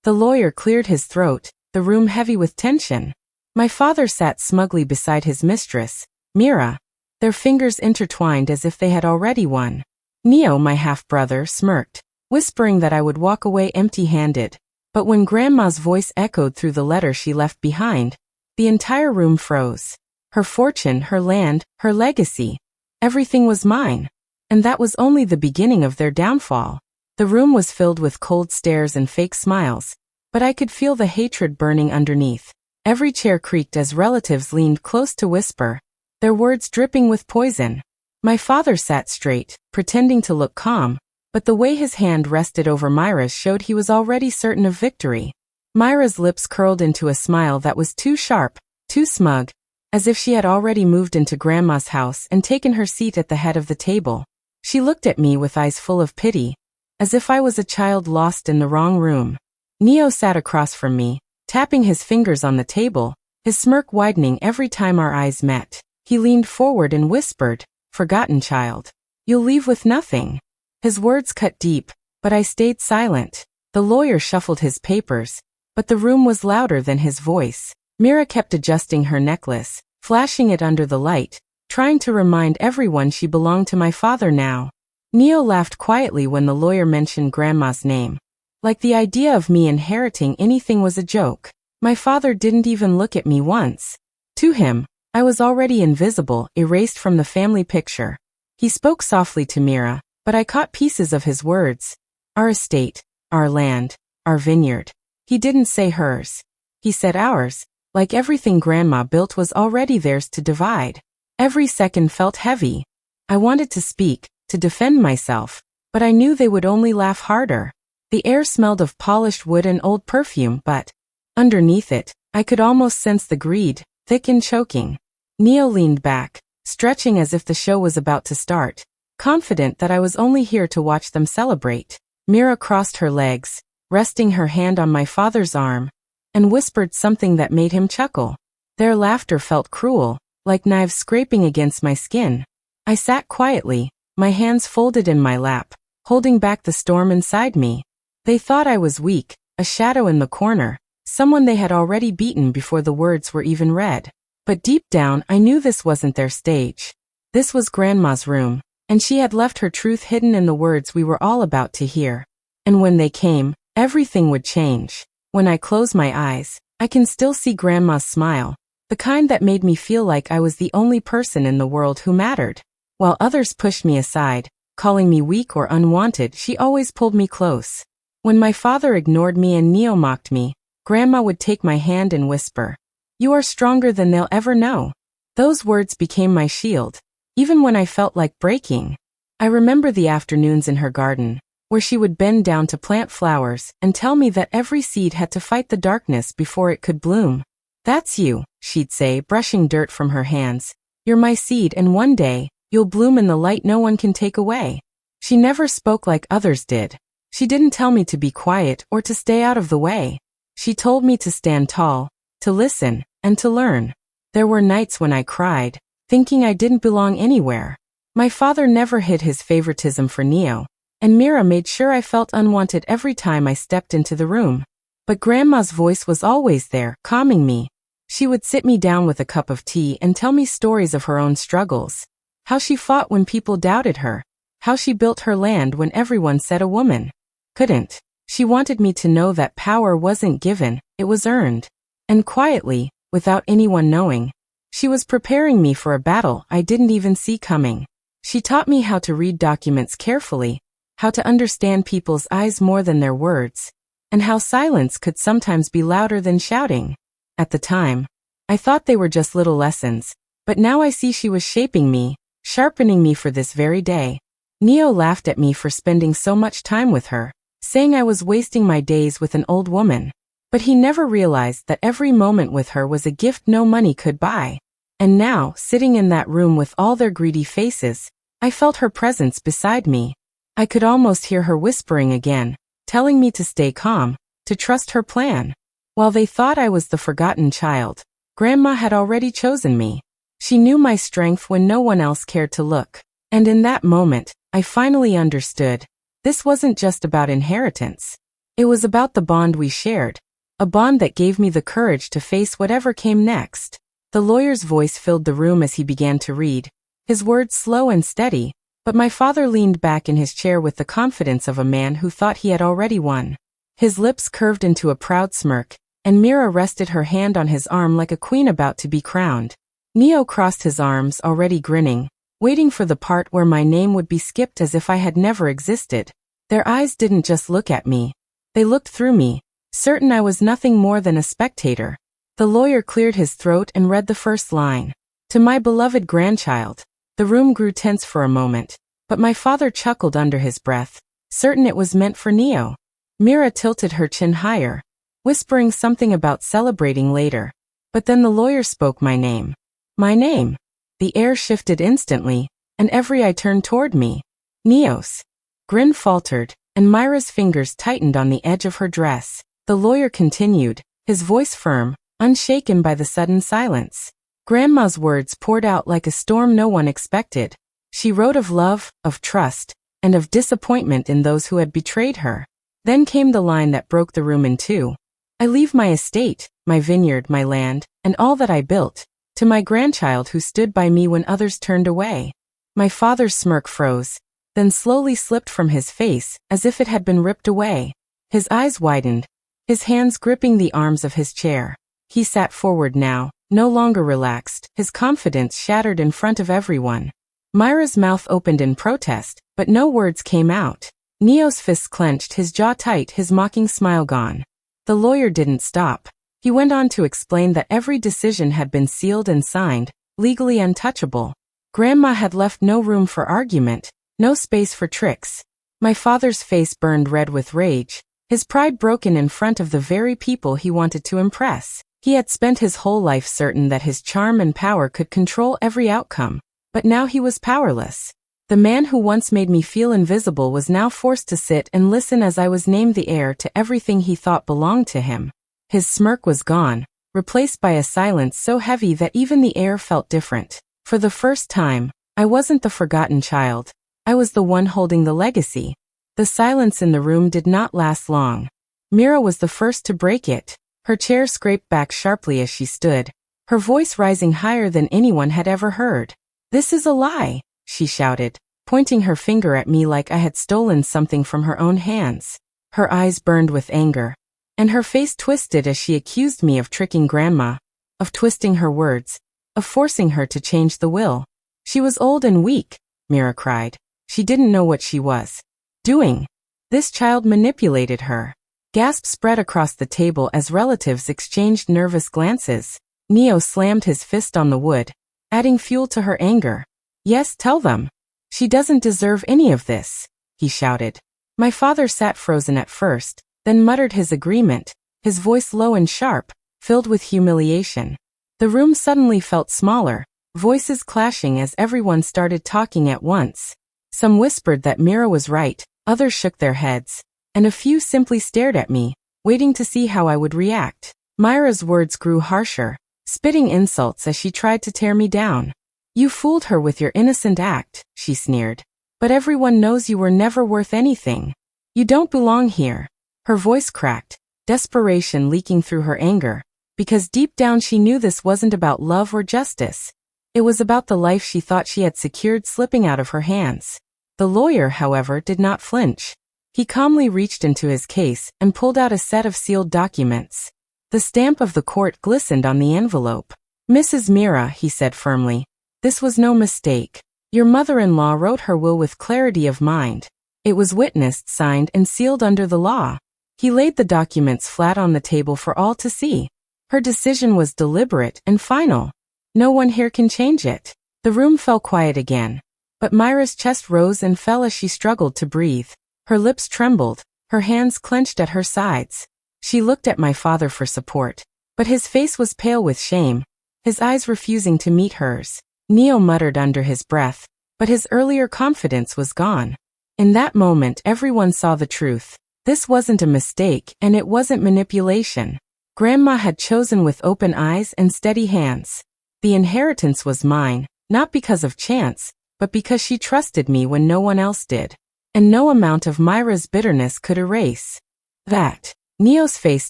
The lawyer cleared his throat, the room heavy with tension. My father sat smugly beside his mistress, Mira, their fingers intertwined as if they had already won. Neo, my half-brother, smirked, whispering that I would walk away empty-handed. But when Grandma's voice echoed through the letter she left behind, the entire room froze. Her fortune, her land, her legacy, everything was mine. And that was only the beginning of their downfall. The room was filled with cold stares and fake smiles, but I could feel the hatred burning underneath. Every chair creaked as relatives leaned close to whisper, their words dripping with poison. My father sat straight, pretending to look calm, but the way his hand rested over Myra's showed he was already certain of victory. Myra's lips curled into a smile that was too sharp, too smug, as if she had already moved into Grandma's house and taken her seat at the head of the table. She looked at me with eyes full of pity, as if I was a child lost in the wrong room. Neo sat across from me, tapping his fingers on the table, his smirk widening every time our eyes met. He leaned forward and whispered, "Forgotten child. You'll leave with nothing." His words cut deep, but I stayed silent. The lawyer shuffled his papers, but the room was louder than his voice. Mira kept adjusting her necklace, flashing it under the light, trying to remind everyone she belonged to my father now. Neo laughed quietly when the lawyer mentioned Grandma's name. Like the idea of me inheriting anything was a joke. My father didn't even look at me once. To him, I was already invisible, erased from the family picture. He spoke softly to Mira, but I caught pieces of his words. Our estate, our land, our vineyard. He didn't say hers. He said ours, like everything Grandma built was already theirs to divide. Every second felt heavy. I wanted to speak, to defend myself, but I knew they would only laugh harder. The air smelled of polished wood and old perfume, but underneath it, I could almost sense the greed, thick and choking. Neo leaned back, stretching as if the show was about to start, confident that I was only here to watch them celebrate. Mira crossed her legs, resting her hand on my father's arm, and whispered something that made him chuckle. Their laughter felt cruel, like knives scraping against my skin. I sat quietly, my hands folded in my lap, holding back the storm inside me. They thought I was weak, a shadow in the corner, someone they had already beaten before the words were even read. But deep down, I knew this wasn't their stage. This was Grandma's room, and she had left her truth hidden in the words we were all about to hear. And when they came, everything would change. When I close my eyes, I can still see Grandma's smile, the kind that made me feel like I was the only person in the world who mattered. While others pushed me aside, calling me weak or unwanted, she always pulled me close. When my father ignored me and Neo mocked me, Grandma would take my hand and whisper, "You are stronger than they'll ever know." Those words became my shield, even when I felt like breaking. I remember the afternoons in her garden, where she would bend down to plant flowers and tell me that every seed had to fight the darkness before it could bloom. "That's you," she'd say, brushing dirt from her hands. "You're my seed, and one day, you'll bloom in the light no one can take away." She never spoke like others did. She didn't tell me to be quiet or to stay out of the way. She told me to stand tall, to listen, and to learn. There were nights when I cried, thinking I didn't belong anywhere. My father never hid his favoritism for Neo, and Mira made sure I felt unwanted every time I stepped into the room. But Grandma's voice was always there, calming me. She would sit me down with a cup of tea and tell me stories of her own struggles. How she fought when people doubted her. How she built her land when everyone said a woman couldn't. She wanted me to know that power wasn't given, it was earned. And quietly, without anyone knowing, she was preparing me for a battle I didn't even see coming. She taught me how to read documents carefully, how to understand people's eyes more than their words, and how silence could sometimes be louder than shouting. At the time, I thought they were just little lessons, but now I see she was shaping me, sharpening me for this very day. Neo laughed at me for spending so much time with her, saying I was wasting my days with an old woman. But he never realized that every moment with her was a gift no money could buy. And now, sitting in that room with all their greedy faces, I felt her presence beside me. I could almost hear her whispering again, telling me to stay calm, to trust her plan. While they thought I was the forgotten child, Grandma had already chosen me. She knew my strength when no one else cared to look. And in that moment, I finally understood. This wasn't just about inheritance. It was about the bond we shared, a bond that gave me the courage to face whatever came next. The lawyer's voice filled the room as he began to read, his words slow and steady, but my father leaned back in his chair with the confidence of a man who thought he had already won. His lips curved into a proud smirk, and Mira rested her hand on his arm like a queen about to be crowned. Neo crossed his arms, already grinning, waiting for the part where my name would be skipped as if I had never existed. Their eyes didn't just look at me. They looked through me, certain I was nothing more than a spectator. The lawyer cleared his throat and read the first line. To my beloved grandchild. The room grew tense for a moment, but my father chuckled under his breath, certain it was meant for Neo. Mira tilted her chin higher, whispering something about celebrating later. But then the lawyer spoke my name. My name. The air shifted instantly, and every eye turned toward me. Neos. Grin faltered, and Myra's fingers tightened on the edge of her dress. The lawyer continued, his voice firm, unshaken by the sudden silence. Grandma's words poured out like a storm no one expected. She wrote of love, of trust, and of disappointment in those who had betrayed her. Then came the line that broke the room in two. I leave my estate, my vineyard, my land, and all that I built, to my grandchild who stood by me when others turned away. My father's smirk froze, then slowly slipped from his face as if it had been ripped away. His eyes widened, his hands gripping the arms of his chair. He sat forward now, no longer relaxed, his confidence shattered in front of everyone. Myra's mouth opened in protest, but no words came out. Neo's fists clenched, his jaw tight, his mocking smile gone. The lawyer didn't stop. He went on to explain that every decision had been sealed and signed, legally untouchable. Grandma had left no room for argument, no space for tricks. My father's face burned red with rage, his pride broken in front of the very people he wanted to impress. He had spent his whole life certain that his charm and power could control every outcome, but now he was powerless. The man who once made me feel invisible was now forced to sit and listen as I was named the heir to everything he thought belonged to him. His smirk was gone, replaced by a silence so heavy that even the air felt different. For the first time, I wasn't the forgotten child. I was the one holding the legacy. The silence in the room did not last long. Mira was the first to break it. Her chair scraped back sharply as she stood, her voice rising higher than anyone had ever heard. This is a lie, she shouted, pointing her finger at me like I had stolen something from her own hands. Her eyes burned with anger, and her face twisted as she accused me of tricking Grandma, of twisting her words, of forcing her to change the will. She was old and weak, Mira cried. She didn't know what she was doing. This child manipulated her. Gasps spread across the table as relatives exchanged nervous glances. Neo slammed his fist on the wood, adding fuel to her anger. Yes, tell them. She doesn't deserve any of this, he shouted. My father sat frozen at first, then muttered his agreement, his voice low and sharp, filled with humiliation. The room suddenly felt smaller, voices clashing as everyone started talking at once. Some whispered that Mira was right, others shook their heads, and a few simply stared at me, waiting to see how I would react. Myra's words grew harsher, spitting insults as she tried to tear me down. You fooled her with your innocent act, she sneered. But everyone knows you were never worth anything. You don't belong here. Her voice cracked, desperation leaking through her anger, because deep down she knew this wasn't about love or justice. It was about the life she thought she had secured slipping out of her hands. The lawyer, however, did not flinch. He calmly reached into his case and pulled out a set of sealed documents. The stamp of the court glistened on the envelope. Mrs. Mira, he said firmly, this was no mistake. Your mother-in-law wrote her will with clarity of mind. It was witnessed, signed, and sealed under the law. He laid the documents flat on the table for all to see. Her decision was deliberate and final. No one here can change it. The room fell quiet again, but Myra's chest rose and fell as she struggled to breathe. Her lips trembled, her hands clenched at her sides. She looked at my father for support, but his face was pale with shame, his eyes refusing to meet hers. Neo muttered under his breath, but his earlier confidence was gone. In that moment everyone saw the truth. This wasn't a mistake, and it wasn't manipulation. Grandma had chosen with open eyes and steady hands. The inheritance was mine, not because of chance, but because she trusted me when no one else did. And no amount of Myra's bitterness could erase That. Neo's face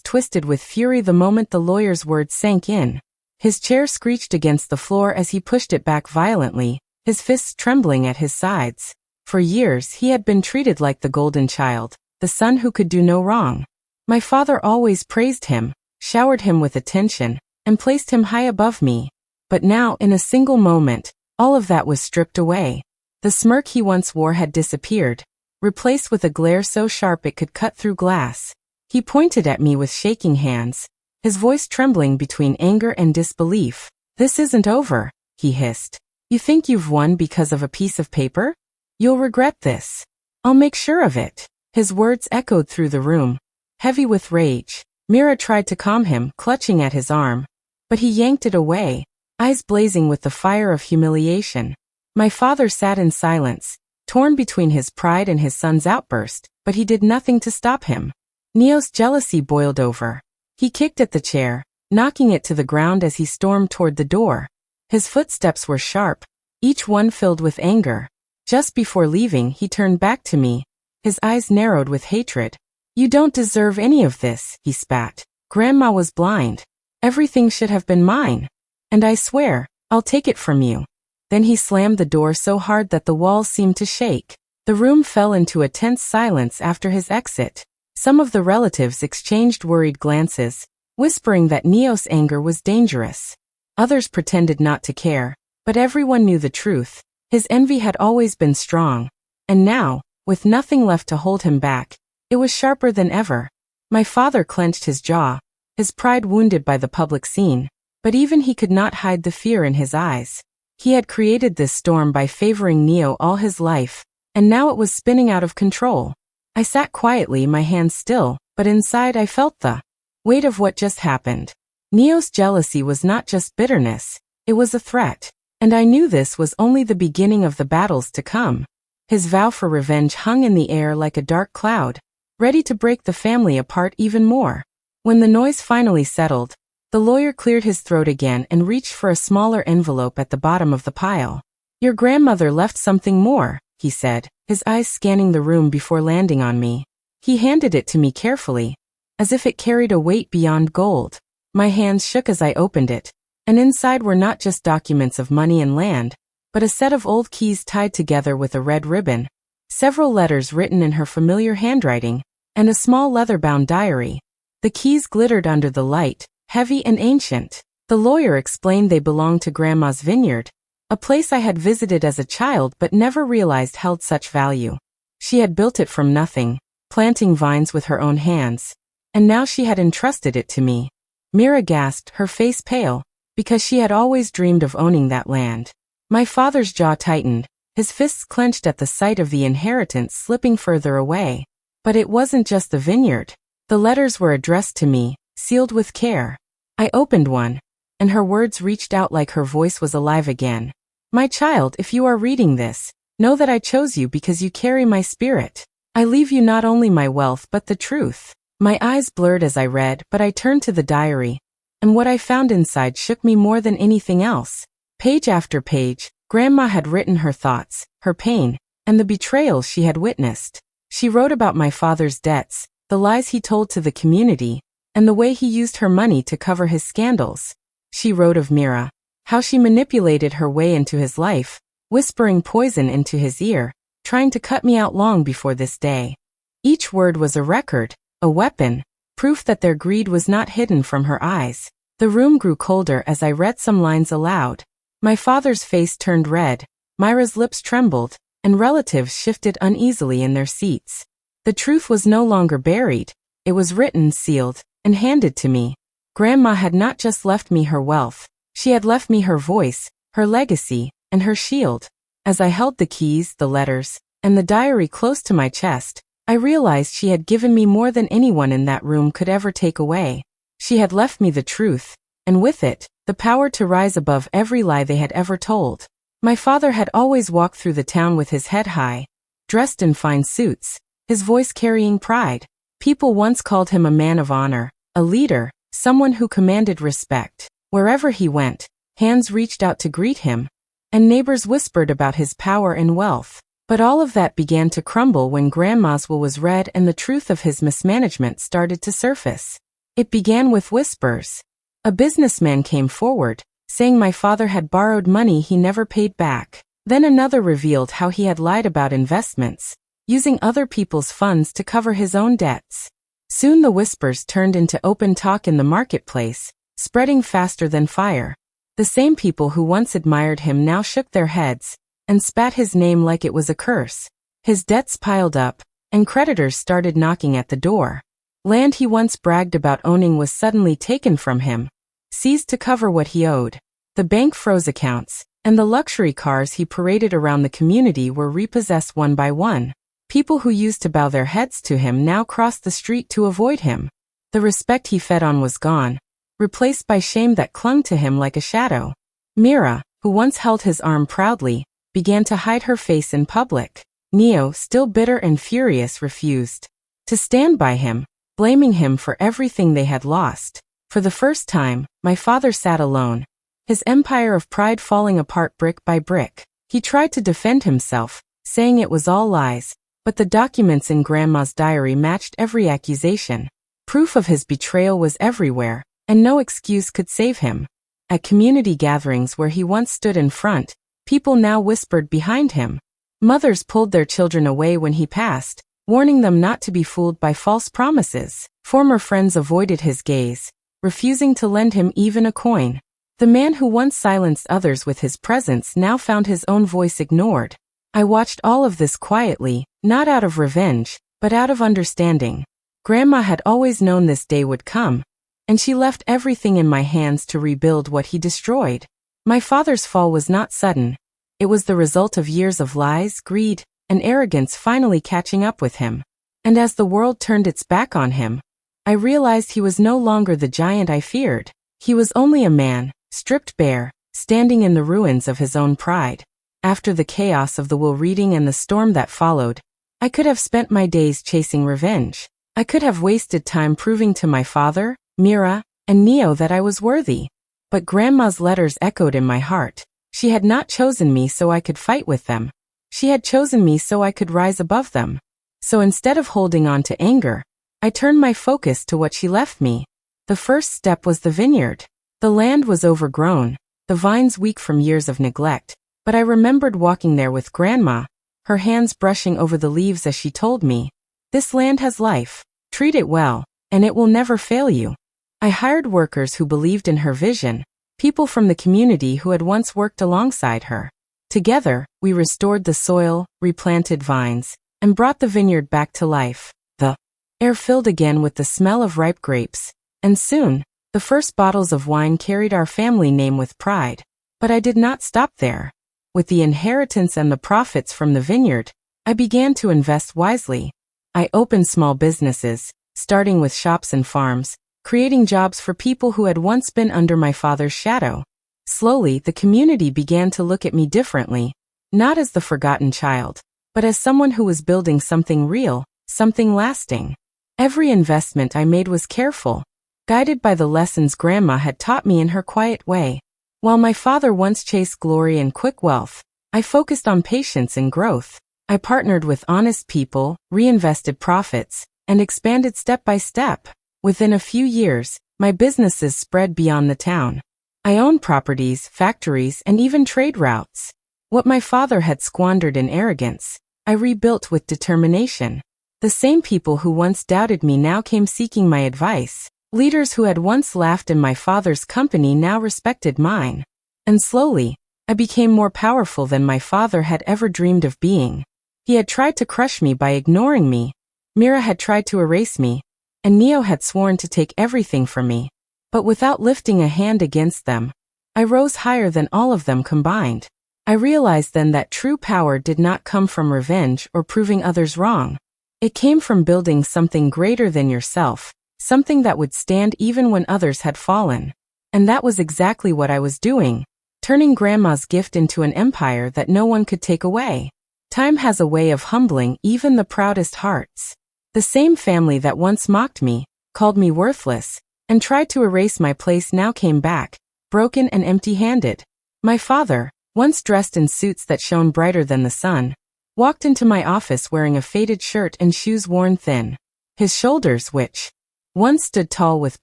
twisted with fury the moment the lawyer's words sank in. His chair screeched against the floor as he pushed it back violently, his fists trembling at his sides. For years he had been treated like the golden child, the son who could do no wrong. My father always praised him, showered him with attention, and placed him high above me. But now, in a single moment, all of that was stripped away. The smirk he once wore had disappeared, replaced with a glare so sharp it could cut through glass. He pointed at me with shaking hands, his voice trembling between anger and disbelief. "This isn't over," he hissed. "You think you've won because of a piece of paper? You'll regret this. I'll make sure of it." His words echoed through the room, heavy with rage. Mira tried to calm him, clutching at his arm, but he yanked it away, eyes blazing with the fire of humiliation. My father sat in silence, torn between his pride and his son's outburst, but he did nothing to stop him. Neo's jealousy boiled over. He kicked at the chair, knocking it to the ground as he stormed toward the door. His footsteps were sharp, each one filled with anger. Just before leaving, he turned back to me, his eyes narrowed with hatred. "You don't deserve any of this," he spat. "Grandma was blind. Everything should have been mine. And I swear, I'll take it from you." Then he slammed the door so hard that the walls seemed to shake. The room fell into a tense silence after his exit. Some of the relatives exchanged worried glances, whispering that Neo's anger was dangerous. Others pretended not to care, but everyone knew the truth. His envy had always been strong. And now, with nothing left to hold him back, it was sharper than ever. My father clenched his jaw, his pride wounded by the public scene, but even he could not hide the fear in his eyes. He had created this storm by favoring Neo all his life, and now it was spinning out of control. I sat quietly, my hands still, but inside I felt the weight of what just happened. Neo's jealousy was not just bitterness, it was a threat, and I knew this was only the beginning of the battles to come. His vow for revenge hung in the air like a dark cloud, ready to break the family apart even more. When the noise finally settled, the lawyer cleared his throat again and reached for a smaller envelope at the bottom of the pile. "Your grandmother left something more," he said, his eyes scanning the room before landing on me. He handed it to me carefully, as if it carried a weight beyond gold. My hands shook as I opened it, and inside were not just documents of money and land, but a set of old keys tied together with a red ribbon, several letters written in her familiar handwriting, and a small leather-bound diary. The keys glittered under the light, heavy and ancient. The lawyer explained they belonged to Grandma's vineyard, a place I had visited as a child but never realized held such value. She had built it from nothing, planting vines with her own hands, and now she had entrusted it to me. Mira gasped, her face pale, because she had always dreamed of owning that land. My father's jaw tightened, his fists clenched at the sight of the inheritance slipping further away. But it wasn't just the vineyard. The letters were addressed to me, sealed with care. I opened one, and her words reached out like her voice was alive again. "My child, if you are reading this, know that I chose you because you carry my spirit. I leave you not only my wealth but the truth." My eyes blurred as I read, but I turned to the diary, and what I found inside shook me more than anything else. Page after page, Grandma had written her thoughts, her pain, and the betrayals she had witnessed. She wrote about my father's debts, the lies he told to the community, and the way he used her money to cover his scandals. She wrote of Mira, how she manipulated her way into his life, whispering poison into his ear, trying to cut me out long before this day. Each word was a record, a weapon, proof that their greed was not hidden from her eyes. The room grew colder as I read some lines aloud. My father's face turned red, Myra's lips trembled, and relatives shifted uneasily in their seats. The truth was no longer buried, it was written, sealed, and handed to me. Grandma had not just left me her wealth, she had left me her voice, her legacy, and her shield. As I held the keys, the letters, and the diary close to my chest, I realized she had given me more than anyone in that room could ever take away. She had left me the truth, and with it, the power to rise above every lie they had ever told. My father had always walked through the town with his head high, dressed in fine suits, his voice carrying pride. People once called him a man of honor, a leader, someone who commanded respect. Wherever he went, hands reached out to greet him, and neighbors whispered about his power and wealth. But all of that began to crumble when Grandma's will was read and the truth of his mismanagement started to surface. It began with whispers. A businessman came forward, saying my father had borrowed money he never paid back. Then another revealed how he had lied about investments, using other people's funds to cover his own debts. Soon the whispers turned into open talk in the marketplace, spreading faster than fire. The same people who once admired him now shook their heads and spat his name like it was a curse. His debts piled up, and creditors started knocking at the door. Land he once bragged about owning was suddenly taken from him, seized to cover what he owed. The bank froze accounts, and the luxury cars he paraded around the community were repossessed one by one. People who used to bow their heads to him now crossed the street to avoid him. The respect he fed on was gone, replaced by shame that clung to him like a shadow. Mira, who once held his arm proudly, began to hide her face in public. Neo, still bitter and furious, refused to stand by him, blaming him for everything they had lost. For the first time, my father sat alone, his empire of pride falling apart brick by brick. He tried to defend himself, saying it was all lies, but the documents in Grandma's diary matched every accusation. Proof of his betrayal was everywhere, and no excuse could save him. At community gatherings where he once stood in front, people now whispered behind him. Mothers pulled their children away when he passed, warning them not to be fooled by false promises. Former friends avoided his gaze, refusing to lend him even a coin. The man who once silenced others with his presence now found his own voice ignored. I watched all of this quietly, not out of revenge, but out of understanding. Grandma had always known this day would come, and she left everything in my hands to rebuild what he destroyed. My father's fall was not sudden. It was the result of years of lies, greed, and arrogance finally catching up with him. And as the world turned its back on him, I realized he was no longer the giant I feared. He was only a man, stripped bare, standing in the ruins of his own pride. After the chaos of the will reading and the storm that followed, I could have spent my days chasing revenge. I could have wasted time proving to my father, Mira, and Neo that I was worthy. But Grandma's letters echoed in my heart. She had not chosen me so I could fight with them. She had chosen me so I could rise above them. So instead of holding on to anger, I turned my focus to what she left me. The first step was the vineyard. The land was overgrown, the vines weak from years of neglect, but I remembered walking there with Grandma, her hands brushing over the leaves as she told me, "This land has life. Treat it well, and it will never fail you." I hired workers who believed in her vision, people from the community who had once worked alongside her. Together, we restored the soil, replanted vines, and brought the vineyard back to life. The air filled again with the smell of ripe grapes, and soon, the first bottles of wine carried our family name with pride. But I did not stop there. With the inheritance and the profits from the vineyard, I began to invest wisely. I opened small businesses, starting with shops and farms, creating jobs for people who had once been under my father's shadow. Slowly, the community began to look at me differently, not as the forgotten child, but as someone who was building something real, something lasting. Every investment I made was careful, guided by the lessons Grandma had taught me in her quiet way. While my father once chased glory and quick wealth, I focused on patience and growth. I partnered with honest people, reinvested profits, and expanded step by step. Within a few years, my businesses spread beyond the town. I owned properties, factories, and even trade routes. What my father had squandered in arrogance, I rebuilt with determination. The same people who once doubted me now came seeking my advice. Leaders who had once laughed in my father's company now respected mine. And slowly, I became more powerful than my father had ever dreamed of being. He had tried to crush me by ignoring me. Mira had tried to erase me, and Neo had sworn to take everything from me. But without lifting a hand against them, I rose higher than all of them combined. I realized then that true power did not come from revenge or proving others wrong. It came from building something greater than yourself, something that would stand even when others had fallen. And that was exactly what I was doing, turning Grandma's gift into an empire that no one could take away. Time has a way of humbling even the proudest hearts. The same family that once mocked me, called me worthless, and tried to erase my place now came back, broken and empty-handed. My father, once dressed in suits that shone brighter than the sun, walked into my office wearing a faded shirt and shoes worn thin. His shoulders, which once stood tall with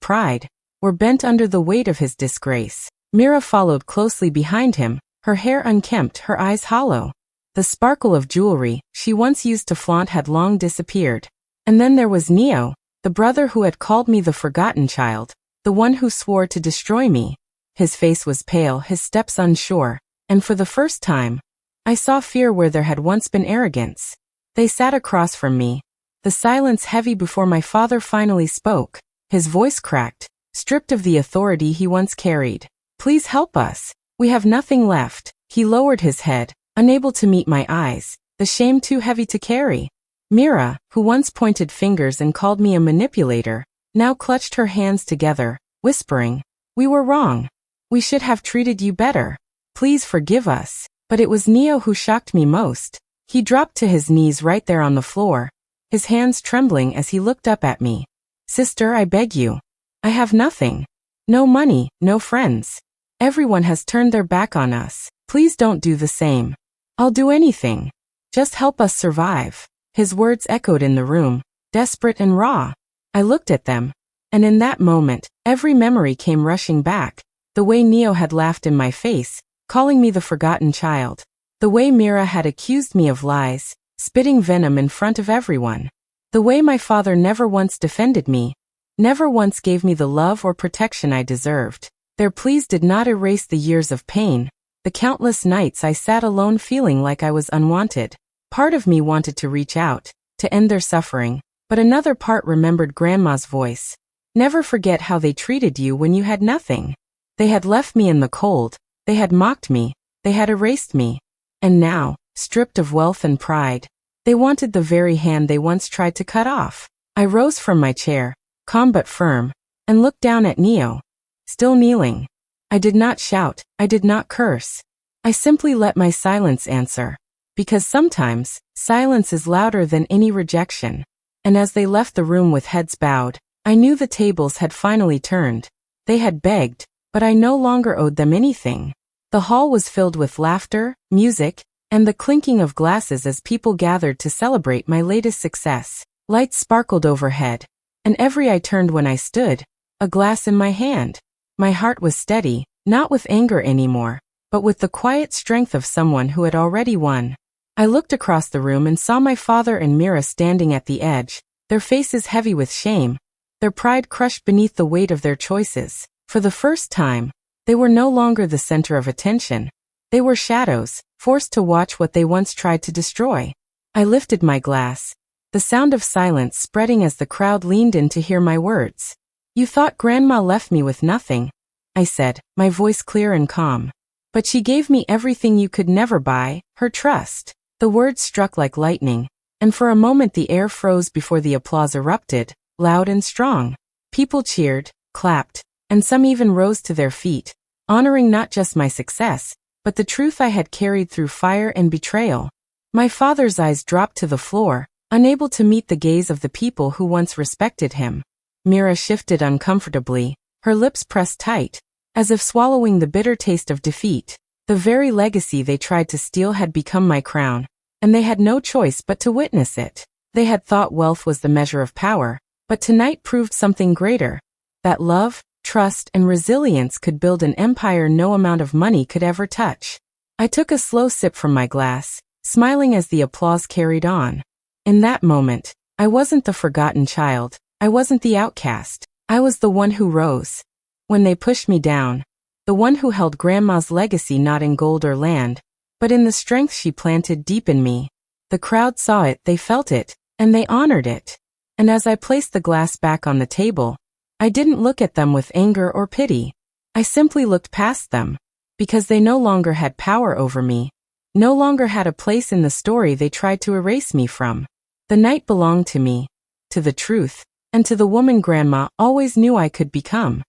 pride, were bent under the weight of his disgrace. Mira followed closely behind him, her hair unkempt, her eyes hollow. The sparkle of jewelry she once used to flaunt had long disappeared. And then there was Neo, the brother who had called me the forgotten child, the one who swore to destroy me. His face was pale, his steps unsure, and for the first time, I saw fear where there had once been arrogance. They sat across from me, the silence heavy before my father finally spoke. His voice cracked, stripped of the authority he once carried. "Please help us. We have nothing left." He lowered his head, unable to meet my eyes, the shame too heavy to carry. Mira, who once pointed fingers and called me a manipulator, now clutched her hands together, whispering, "We were wrong. We should have treated you better. Please forgive us." But it was Neo who shocked me most. He dropped to his knees right there on the floor, his hands trembling as he looked up at me. "Sister, I beg you. I have nothing. No money, no friends. Everyone has turned their back on us. Please don't do the same. I'll do anything. Just help us survive." His words echoed in the room, desperate and raw. I looked at them, and in that moment, every memory came rushing back. The way Neo had laughed in my face, calling me the forgotten child. The way Mira had accused me of lies, spitting venom in front of everyone. The way my father never once defended me, never once gave me the love or protection I deserved. Their pleas did not erase the years of pain, the countless nights I sat alone feeling like I was unwanted. Part of me wanted to reach out, to end their suffering, but another part remembered Grandma's voice. "Never forget how they treated you when you had nothing. They had left me in the cold, they had mocked me, they had erased me. And now, stripped of wealth and pride, they wanted the very hand they once tried to cut off." I rose from my chair, calm but firm, and looked down at Neo, still kneeling. I did not shout, I did not curse. I simply let my silence answer. Because sometimes, silence is louder than any rejection. And as they left the room with heads bowed, I knew the tables had finally turned. They had begged, but I no longer owed them anything. The hall was filled with laughter, music, and the clinking of glasses as people gathered to celebrate my latest success. Lights sparkled overhead, and every eye turned when I stood, a glass in my hand. My heart was steady, not with anger anymore, but with the quiet strength of someone who had already won. I looked across the room and saw my father and Mira standing at the edge, their faces heavy with shame, their pride crushed beneath the weight of their choices. For the first time, they were no longer the center of attention. They were shadows, forced to watch what they once tried to destroy. I lifted my glass, the sound of silence spreading as the crowd leaned in to hear my words. "You thought Grandma left me with nothing," I said, my voice clear and calm. "But she gave me everything you could never buy, her trust." The words struck like lightning, and for a moment the air froze before the applause erupted, loud and strong. People cheered, clapped, and some even rose to their feet, honoring not just my success, but the truth I had carried through fire and betrayal. My father's eyes dropped to the floor, unable to meet the gaze of the people who once respected him. Mira shifted uncomfortably, her lips pressed tight, as if swallowing the bitter taste of defeat. The very legacy they tried to steal had become my crown, and they had no choice but to witness it. They had thought wealth was the measure of power, but tonight proved something greater, that love, trust, and resilience could build an empire no amount of money could ever touch. I took a slow sip from my glass, smiling as the applause carried on. In that moment, I wasn't the forgotten child, I wasn't the outcast, I was the one who rose. When they pushed me down, the one who held Grandma's legacy not in gold or land, but in the strength she planted deep in me. The crowd saw it, they felt it, and they honored it. And as I placed the glass back on the table, I didn't look at them with anger or pity. I simply looked past them, because they no longer had power over me, no longer had a place in the story they tried to erase me from. The night belonged to me, to the truth, and to the woman Grandma always knew I could become.